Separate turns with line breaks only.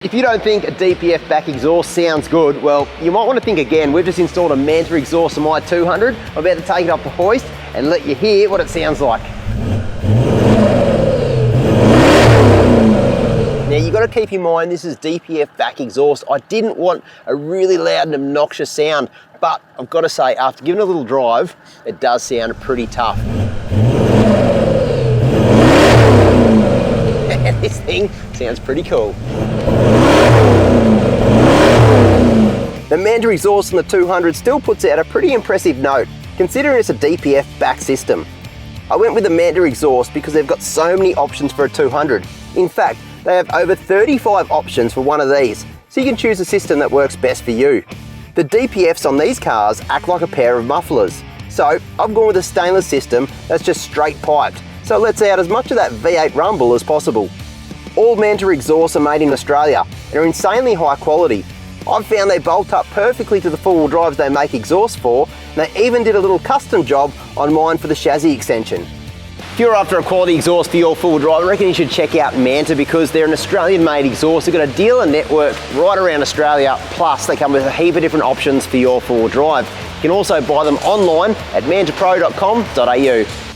If you don't think a DPF-Back exhaust sounds good, well, you might want to think again. We've just installed a Manta exhaust on my 200. I'm about to take it off the hoist and let you hear what it sounds like. Now you've got to keep in mind this is DPF-Back exhaust. I didn't want a really loud and obnoxious sound, but I've got to say after giving it a little drive, it does sound pretty tough. And this thing sounds pretty cool. The Manta exhaust on the 200 still puts out a pretty impressive note, considering it's a DPF-Back system. I went with the Manta exhaust because they've got so many options for a 200. In fact, they have over 35 options for one of these, so you can choose a system that works best for you. The DPFs on these cars act like a pair of mufflers, so I've gone with a stainless system that's just straight piped, so it lets out as much of that V8 rumble as possible. All Manta exhausts are made in Australia and are insanely high quality. I've found they bolt up perfectly to the four-wheel drives they make exhausts for, and they even did a little custom job on mine for the chassis extension. If you're after a quality exhaust for your four-wheel drive, I reckon you should check out Manta because they're an Australian-made exhaust. They've got a dealer network right around Australia, plus they come with a heap of different options for your four-wheel drive. You can also buy them online at mantapro.com.au.